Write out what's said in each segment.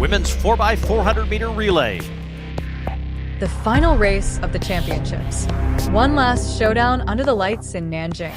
Women's 4x400-meter relay. The final race of the championships. One last showdown under the lights in Nanjing.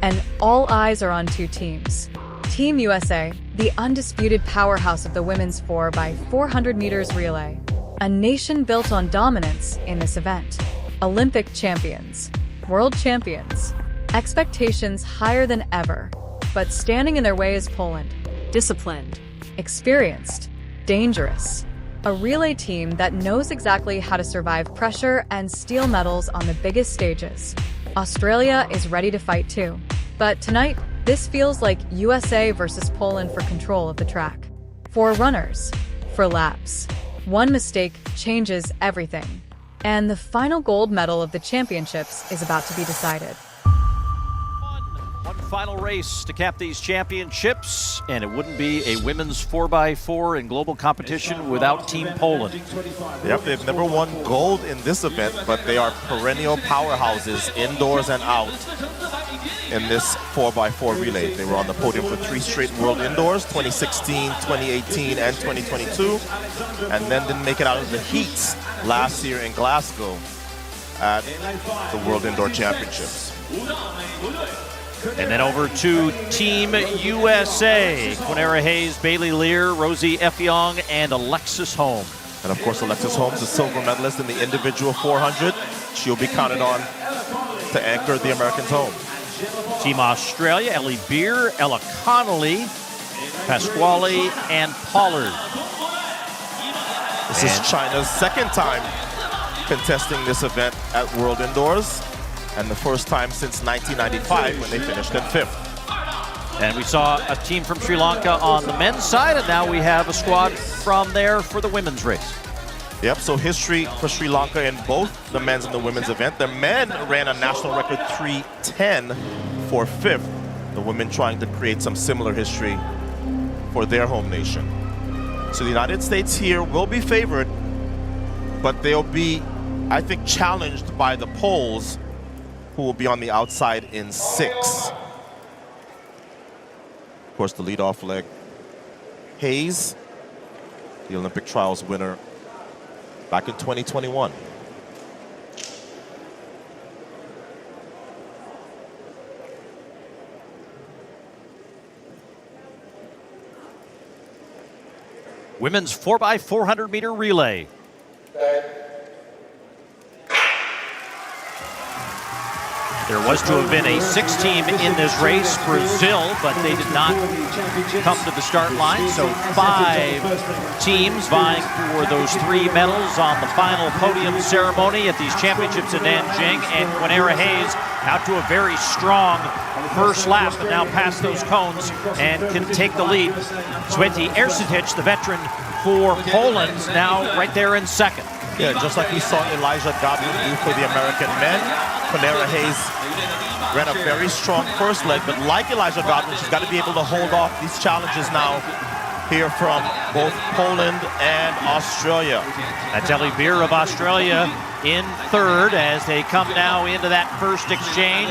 And all eyes are on two teams. Team USA, the undisputed powerhouse of the women's 4x400 meters relay. A nation built on dominance in this event. Olympic champions, world champions. Expectations higher than ever. But standing in their way is Poland. Disciplined, experienced, dangerous. A relay team that knows exactly how to survive pressure and steal medals on the biggest stages. Australia is ready to fight too. But tonight, this feels like USA versus Poland for control of the track. For runners, for laps. One mistake changes everything. And the final gold medal of the championships is about to be decided. One final race to cap these championships, and it wouldn't be a women's 4x4 in global competition without Team Poland. Yep, they've never won gold in this event, but they are perennial powerhouses indoors and out in this 4x4 relay. They were on the podium for 3 straight world indoors, 2016, 2018, and 2022, and then didn't make it out of the heats last year in Glasgow at the World Indoor Championships. And then over to Team USA. Quinera Hayes, Bailey Lear, Rosie Effiong, and Alexis Holm. And of course, Alexis Holmes, a silver medalist in the individual 400. She'll be counted on to anchor the Americans home. Team Australia, Ellie Beer, Ella Connolly, Pasquale, and Pollard. This is China's second time contesting this event at World Indoors, and the first time since 1995 when they finished in 5th. And we saw a team from Sri Lanka on the men's side, and now we have a squad from there for the women's race. Yep, so history for Sri Lanka in both the men's and the women's event. The men ran a national record 3:10 for 5th. The women trying to create some similar history for their home nation. So the United States here will be favored, but they'll be, I think, challenged by the Poles, who will be on the outside in 6. Of course, the leadoff leg. Hayes, the Olympic trials winner back in 2021. Women's 4x400-meter relay. There was to have been a 6-team in this race, Brazil, but they did not come to the start line. So 5 teams vying for those 3 medals on the final podium ceremony at these championships in Nanjing. And Quinera Hayes out to a very strong first lap, but now past those cones and can take the lead. Sveti Ersitic, the veteran for Poland, now right there in 2nd. Yeah, just like we saw Elijah Godwin do for the American men, Quinera Hayes ran a very strong first leg, but like Elijah Godwin, she's got to be able to hold off these challenges now here from both Poland and Australia. That's Ellie Beer of Australia in 3rd as they come now into that first exchange.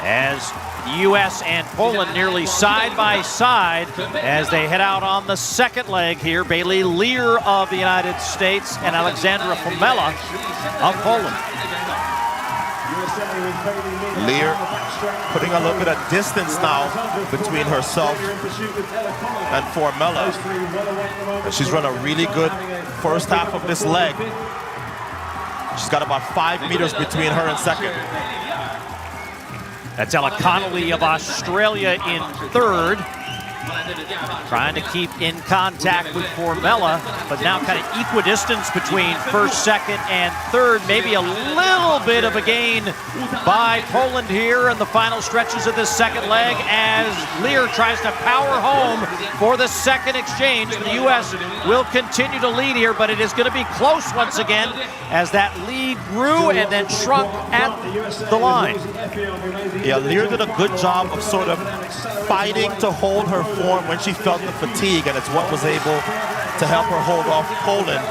As the U.S. and Poland nearly side by side as they head out on the 2nd leg here. Bailey Lear of the United States and Alexandra Formella of Poland. Lear putting a little bit of distance now between herself and Formella. And she's run a really good first half of this leg. She's got about 5 meters between her and 2nd. That's Ella Connolly of Australia in 3rd. Trying to keep in contact with Formella, but now kind of equidistance between 1st, 2nd, and 3rd. Maybe a little bit of a gain by Poland here in the final stretches of this 2nd leg as Lear tries to power home for the 2nd exchange. The U.S. will continue to lead here, but it is going to be close once again as that lead grew and then shrunk at the line. Yeah, Lear did a good job of sort of fighting to hold her form when she felt the fatigue, and it's what was able to help her hold off Poland.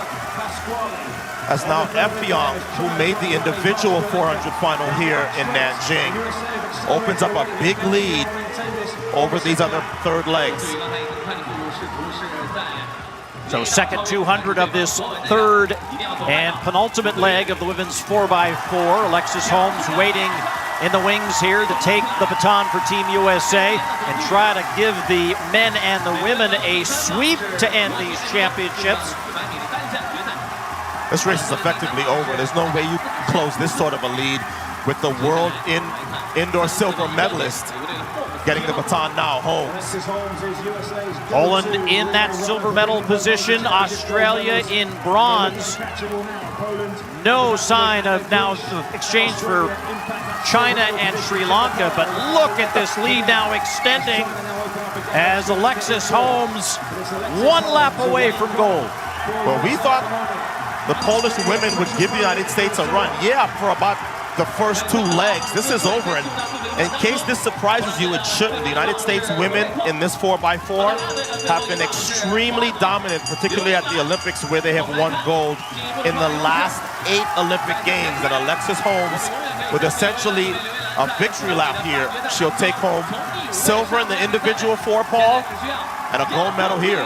As now Effiong, who made the individual 400 final here in Nanjing, opens up a big lead over these other 3rd legs. So second 200 of this third and penultimate leg of the women's 4x4. Alexis Holmes waiting in the wings here to take the baton for Team USA and try to give the men and the women a sweep to end these championships. This race is effectively over. There's no way you close this sort of a lead with the world indoor silver medalist getting the baton now. Holmes. Poland in that silver medal position. Australia in bronze. No sign of now exchange for China and Sri Lanka, but look at this lead now extending as Alexis Holmes 1 lap away from gold. Well, we thought the Polish women would give the United States a run. Yeah, for about the first 2 legs. This is over, and in case this surprises you, it shouldn't. The United States women in this 4x4 have been extremely dominant, particularly at the Olympics, where they have won gold in the last 8 Olympic Games. And Alexis Holmes, with essentially a victory lap here, she'll take home silver in the individual 4-pole and a gold medal here.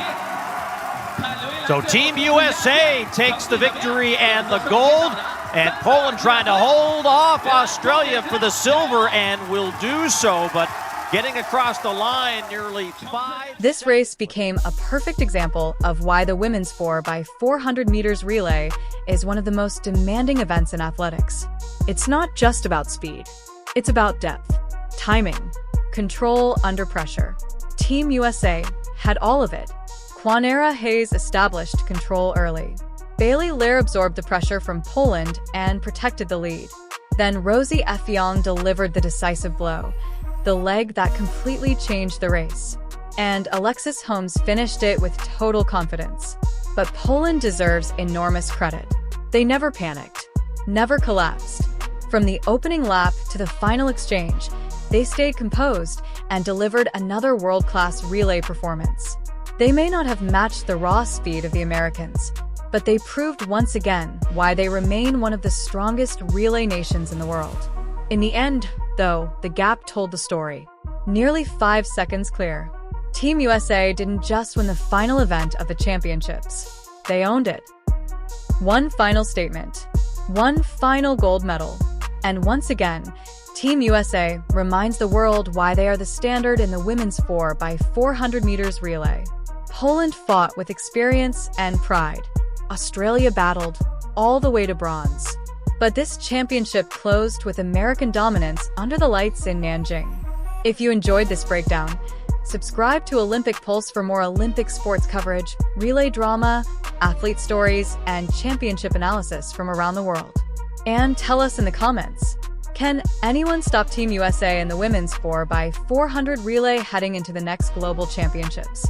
So Team USA takes the victory and the gold, and Poland trying to hold off Australia for the silver and will do so, but getting across the line nearly 5. This race became a perfect example of why the women's 4x400 meters relay is one of the most demanding events in athletics. It's not just about speed. It's about depth, timing, control under pressure. Team USA had all of it. Quanera Hayes established control early. Bailey Lair absorbed the pressure from Poland and protected the lead. Then Rosie Effiong delivered the decisive blow, the leg that completely changed the race. And Alexis Holmes finished it with total confidence. But Poland deserves enormous credit. They never panicked, never collapsed. From the opening lap to the final exchange, they stayed composed and delivered another world-class relay performance. They may not have matched the raw speed of the Americans, but they proved once again why they remain one of the strongest relay nations in the world. In the end, though, the gap told the story. Nearly 5 seconds clear. Team USA didn't just win the final event of the championships. They owned it. One final statement. One final gold medal. And once again, Team USA reminds the world why they are the standard in the women's 4x400 meters relay. Poland fought with experience and pride. Australia battled all the way to bronze. But this championship closed with American dominance under the lights in Nanjing. If you enjoyed this breakdown, subscribe to Olympic Pulse for more Olympic sports coverage, relay drama, athlete stories, and championship analysis from around the world. And tell us in the comments, can anyone stop Team USA in the women's 4x400 relay heading into the next global championships?